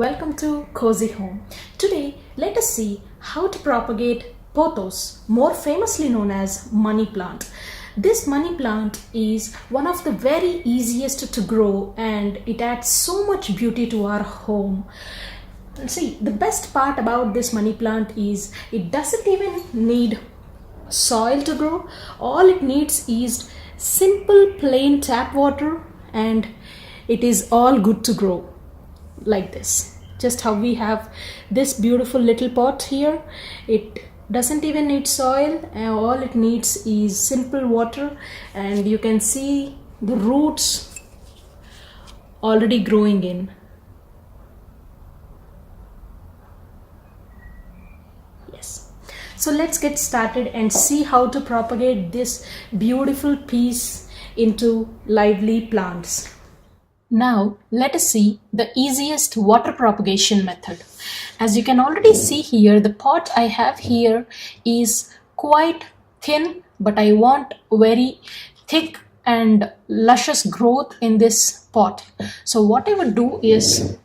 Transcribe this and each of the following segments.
welcome to Cozy Home. Today, let us see how to propagate Pothos, more famously known as money plant. This money plant is one of the very easiest to grow and it adds so much beauty to our home. See, the best part about this money plant is it doesn't even need soil to grow. All it needs is simple plain tap water and it is all good to grow like this. Just how we have this beautiful little pot here, it doesn't even need soil and all it needs is simple water, and you can see the roots already growing in. Yes, so let's get started and see how to propagate this beautiful piece into lively plants. Now let us see the easiest water propagation method. As you can already see here, the pot I have here is quite thin, but I want very thick and luscious growth in this pot. So what I would do is,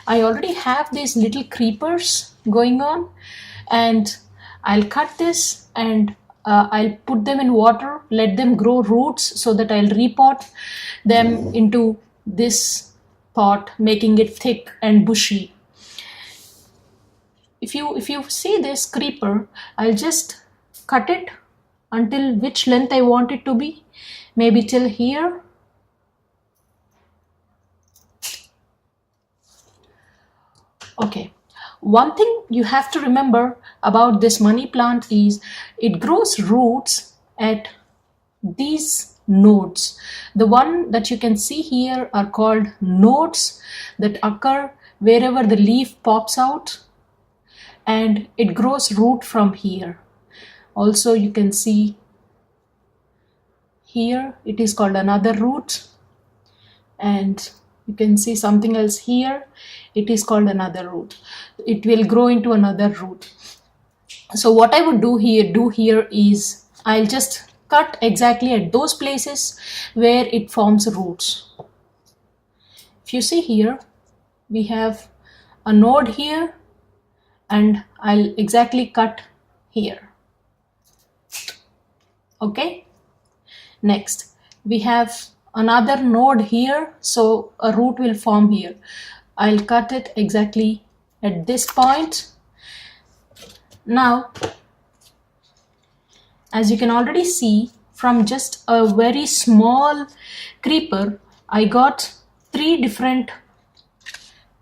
I already have these little creepers going on and I'll cut this and I'll put them in water, let them grow roots so that I'll repot them into this pot, making it thick and bushy. If you see this creeper, I'll just cut it until which length I want it to be, maybe till here. Okay, one thing you have to remember about this money plant is it grows roots at these nodes. The one that you can see here are called nodes that occur wherever the leaf pops out, and it grows root from here. Also you can see here it is called another root, and you can see something else here, it is called another root. It will grow into another root. So what I would do here is I'll just cut exactly at those places where it forms roots. If you see here, we have a node here and I'll exactly cut here. Okay, next we have another node here, so a root will form here. I'll cut it exactly at this point. Now, as you can already see, from just a very small creeper, I got 3 different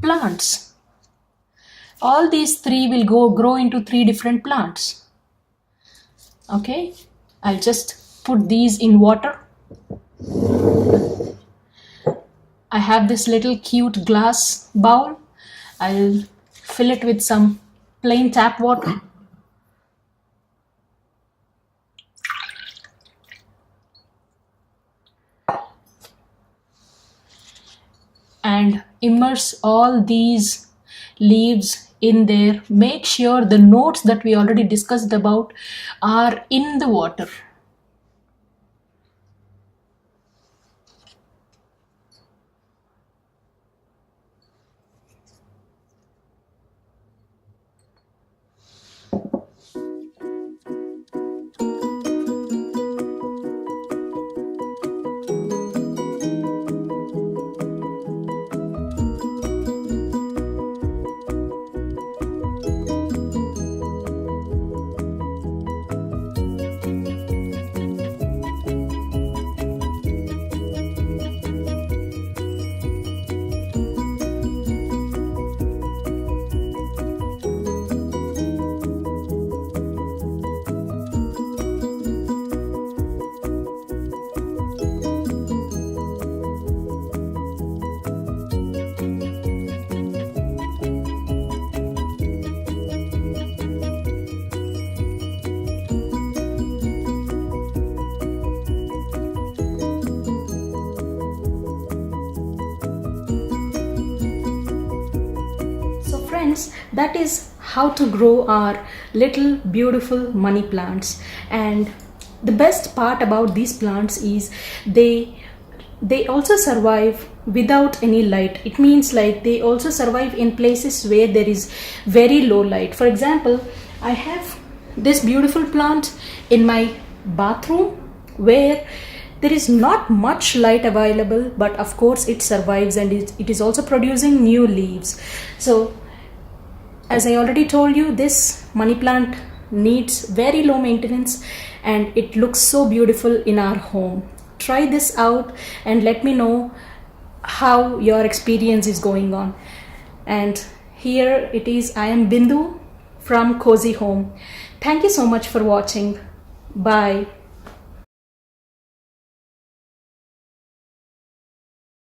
plants. All these 3 will grow into 3 different plants. Okay, I'll just put these in water. I have this little cute glass bowl. I'll fill it with some plain tap water. And immerse all these leaves in there. Make sure the nodes that we already discussed about are in the water. Friends, that is how to grow our little beautiful money plants. And the best part about these plants is they also survive without any light. It means like they also survive in places where there is very low light. For example, I have this beautiful plant in my bathroom where there is not much light available, but of course it survives, and it is also producing new leaves. So as I already told you, this money plant needs very low maintenance and it looks so beautiful in our home. Try this out and let me know how your experience is going on. And here it is. I am Bindu from Cozy Home. Thank you so much for watching. Bye.